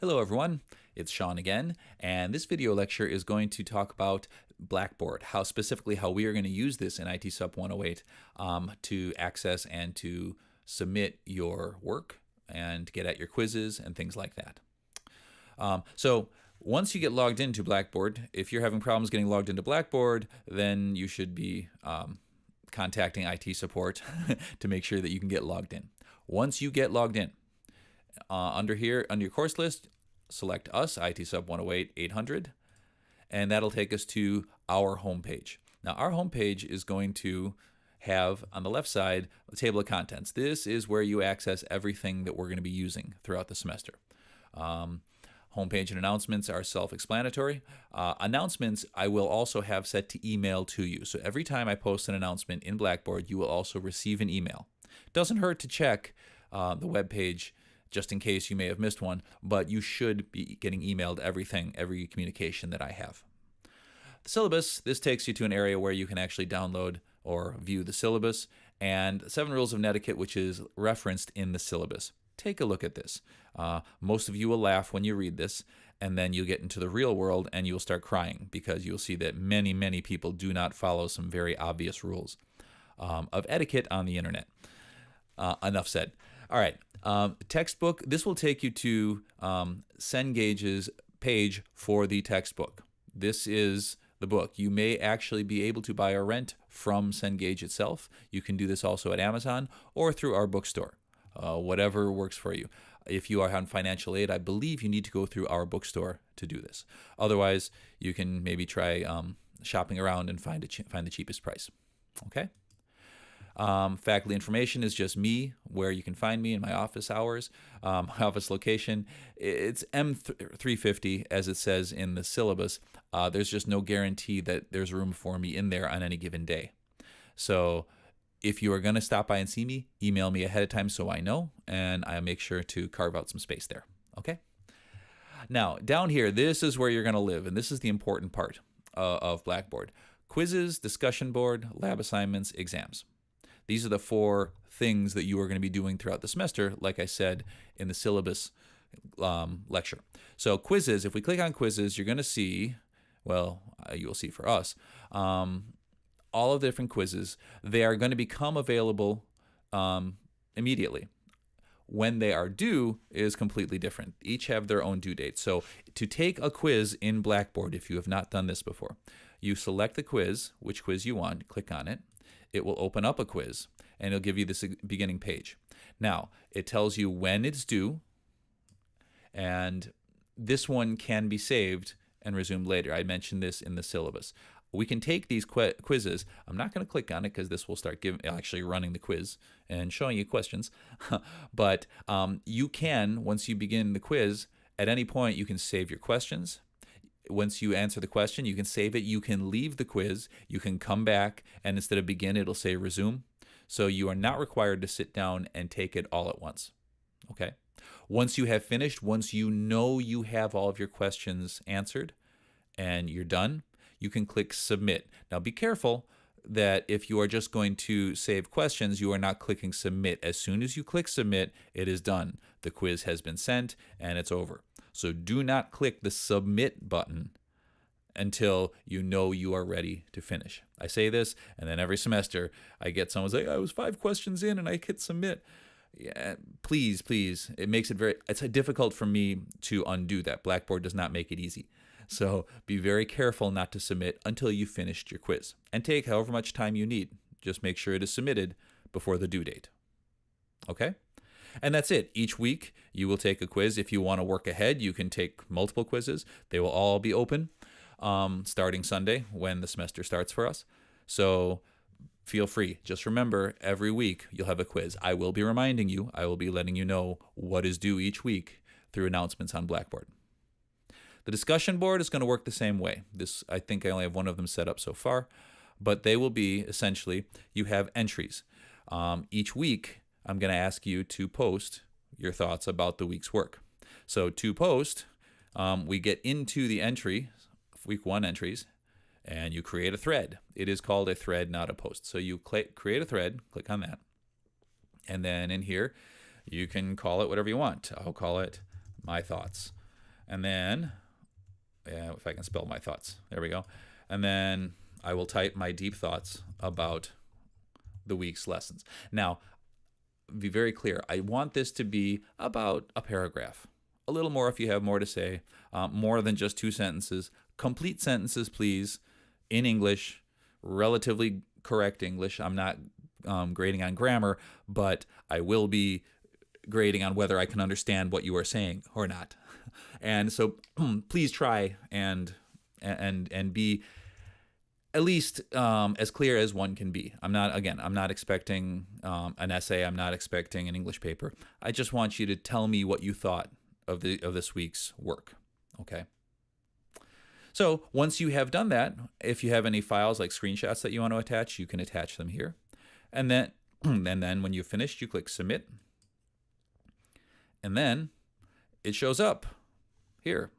Hello everyone, it's Sean again, and this video lecture is going to talk about Blackboard, specifically how we are going to use this in IT Sup 108 to access and to submit your work and get at your quizzes and things like that. So once you get logged into Blackboard, if you're having problems getting logged into Blackboard, then you should be contacting IT support to make sure that you can get logged in. Once you get logged in, under here, under your course list, select us, IT Sub 108 800, and that'll take us to our homepage. Now, our homepage is going to have, on the left side, a table of contents. This is where you access everything that we're going to be using throughout the semester. Homepage and announcements are self-explanatory. Announcements I will also have set to email to you. So every time I post an announcement in Blackboard, you will also receive an email. Doesn't hurt to check the web page just in case you may have missed one, but you should be getting emailed every communication that I have. The syllabus, this takes you to an area where you can actually download or view the syllabus, and 7 Rules of Netiquette, which is referenced in the syllabus. Take a look at this. Most of you will laugh when you read this, and then you'll get into the real world and you'll start crying because you'll see that many people do not follow some very obvious rules of etiquette on the internet. Enough said. All right, textbook. This will take you to Cengage's page for the textbook. This is the book. You may actually be able to buy or rent from Cengage itself. You can do this also at Amazon or through our bookstore, whatever works for you. If you are on financial aid, I believe you need to go through our bookstore to do this. Otherwise, you can maybe try shopping around and find the cheapest price. Okay. Faculty information is just me, where you can find me in my office hours. My office location, it's M350 as it says in the syllabus. There's just no guarantee that there's room for me in there on any given day. So if you are going to stop by and see me, email me ahead of time so I know, and I'll make sure to carve out some space there. Okay? Now, down here, this is where you're going to live, and this is the important part of Blackboard. Quizzes, discussion board, lab assignments, exams. These are the 4 things that you are going to be doing throughout the semester, like I said in the syllabus lecture. So quizzes, if we click on quizzes, you're going to see, well, you will see for us, all of the different quizzes. They are going to become available immediately. When they are due is completely different. Each have their own due date. So to take a quiz in Blackboard, if you have not done this before, you select the quiz, which quiz you want, click on it. It will open up a quiz, and it'll give you this beginning page. Now, it tells you when it's due, and this one can be saved and resumed later. I mentioned this in the syllabus. We can take these quizzes. I'm not going to click on it because this will start actually running the quiz and showing you questions. But you can, once you begin the quiz, at any point you can save your questions. Once you answer the question, you can save it. You can leave the quiz. You can come back, and instead of begin, it'll say resume. So you are not required to sit down and take it all at once. Okay? Once you have finished, once you know you have all of your questions answered and you're done, you can click submit. Now be careful that if you are just going to save questions, you are not clicking submit. As soon as you click submit, it is done. The quiz has been sent and it's over. So do not click the submit button until you know you are ready to finish. I say this, and then every semester I get someone say, I was 5 questions in and I hit submit. Yeah, please. It makes it it's difficult for me to undo that. Blackboard does not make it easy. So be very careful not to submit until you've finished your quiz. And take however much time you need. Just make sure it is submitted before the due date. Okay? And that's it. Each week you will take a quiz. If you want to work ahead, you can take multiple quizzes. They will all be open starting Sunday when the semester starts for us. So feel free. Just remember, every week you'll have a quiz. I will be reminding you. I will be letting you know what is due each week through announcements on Blackboard. The discussion board is going to work the same way. I think I only have one of them set up so far, but they will be essentially, you have entries. Each week, I'm going to ask you to post your thoughts about the week's work. So to post, we get into the entry, week 1 entries, and you create a thread. It is called a thread, not a post. So you create a thread, click on that, and then in here, you can call it whatever you want. I'll call it my thoughts. And then, if I can spell my thoughts, there we go. And then I will type my deep thoughts about the week's lessons. Now, be very clear. I want this to be about a paragraph. A little more if you have more to say. More than just 2 sentences. Complete sentences, please, in English, relatively correct English. I'm not grading on grammar, but I will be grading on whether I can understand what you are saying or not. And so please try and be at least as clear as one can be. I'm not expecting an essay. I'm not expecting an English paper. I just want you to tell me what you thought of this week's work. Okay. So once you have done that, if you have any files like screenshots that you want to attach, you can attach them here. And then when you've finished, you click submit. And then it shows up here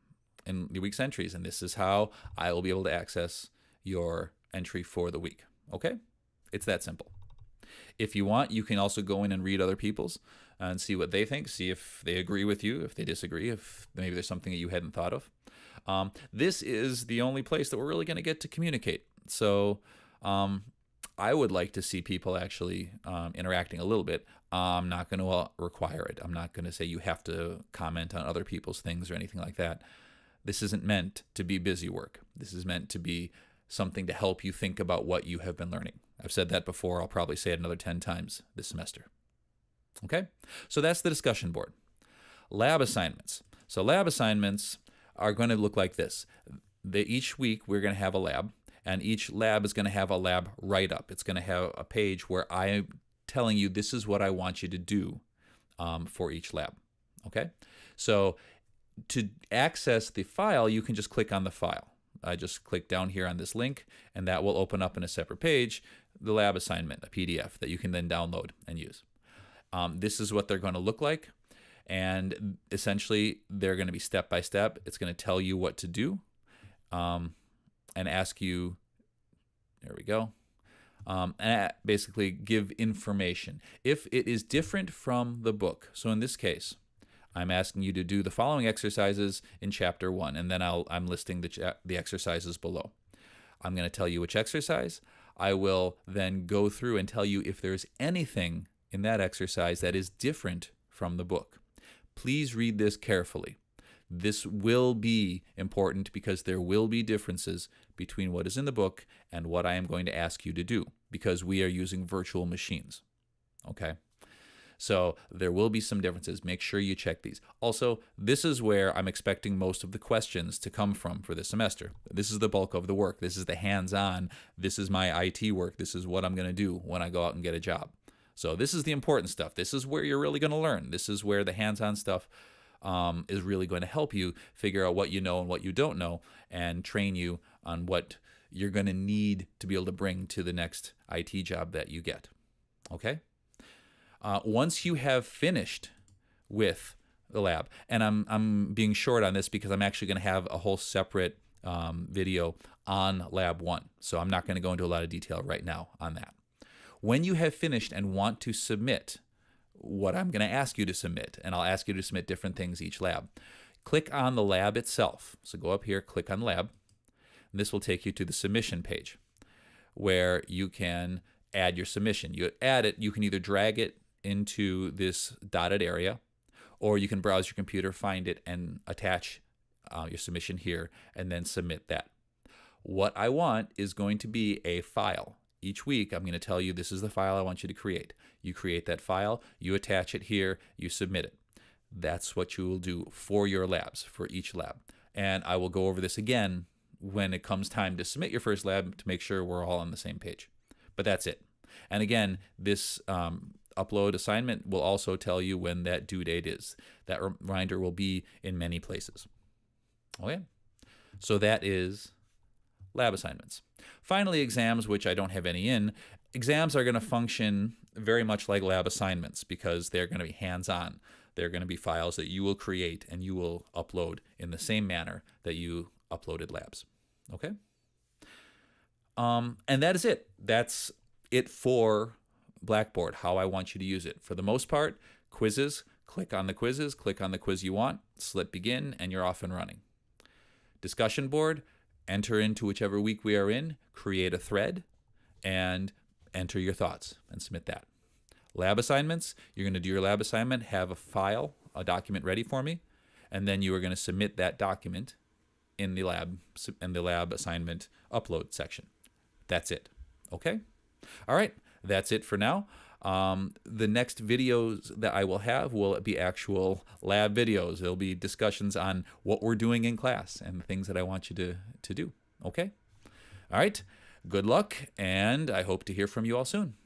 in the week's entries. And this is how I will be able to access your entry for the week. Okay? It's that simple. If you want, you can also go in and read other people's and see what they think, see if they agree with you, if they disagree, if maybe there's something that you hadn't thought of. This is the only place that we're really going to get to communicate. So I would like to see people actually interacting a little bit. I'm not going to require it. I'm not going to say you have to comment on other people's things or anything like that. This isn't meant to be busy work. This is meant to be something to help you think about what you have been learning. I've said that before. I'll probably say it another 10 times this semester. Okay? So that's the discussion board. Lab assignments. So lab assignments are going to look like this. Each week we're going to have a lab, and each lab is going to have a lab write-up. It's going to have a page where I'm telling you this is what I want you to do for each lab. Okay? So to access the file, you can just click on the file. I just click down here on this link, and that will open up in a separate page the lab assignment, a PDF that you can then download and use. This is what they're going to look like, and essentially they're going to be step by step. It's going to tell you what to do and ask you, there we go, and basically give information. If it is different from the book, so in this case, I'm asking you to do the following exercises in chapter 1, and then I'm listing the exercises below. I'm going to tell you which exercise. I will then go through and tell you if there's anything in that exercise that is different from the book. Please read this carefully. This will be important because there will be differences between what is in the book and what I am going to ask you to do, because we are using virtual machines. Okay? So there will be some differences. Make sure you check these. Also, this is where I'm expecting most of the questions to come from for this semester. This is the bulk of the work. This is the hands-on. This is my IT work. This is what I'm going to do when I go out and get a job. So this is the important stuff. This is where you're really going to learn. This is where the hands-on stuff is really going to help you figure out what you know and what you don't know, and train you on what you're going to need to be able to bring to the next IT job that you get. Okay? Once you have finished with the lab, and I'm being short on this because I'm actually going to have a whole separate video on Lab 1, so I'm not going to go into a lot of detail right now on that. When you have finished and want to submit what I'm going to ask you to submit, and I'll ask you to submit different things each lab, click on the lab itself. So go up here, click on lab, and this will take you to the submission page where you can add your submission. You add it, you can either drag it into this dotted area, or you can browse your computer, find it, and attach your submission here, and then submit that. What I want is going to be a file. Each week, I'm going to tell you this is the file I want you to create. You create that file, you attach it here, you submit it. That's what you will do for your labs, for each lab. And I will go over this again when it comes time to submit your first lab to make sure we're all on the same page. But that's it. And again, this upload assignment will also tell you when that due date is. That reminder will be in many places. Okay? So that is lab assignments. Finally, exams, which I don't have any in. Exams are going to function very much like lab assignments because they're going to be hands-on. They're going to be files that you will create and you will upload in the same manner that you uploaded labs. Okay? And that is it. That's it for Blackboard, how I want you to use it. For the most part, quizzes, Click on the quizzes, click on the quiz you want, select begin, and you're off and running. Discussion board, enter into whichever week we are in, create a thread, and enter your thoughts and submit that. Lab assignments, you're going to do your lab assignment, have a file, a document ready for me, and then you are going to submit that document in the lab assignment upload section. That's it. Okay? All right, that's it for now. The next videos that I will have will be actual lab videos. There'll be discussions on what we're doing in class and the things that I want you to do. Okay? All right. Good luck, and I hope to hear from you all soon.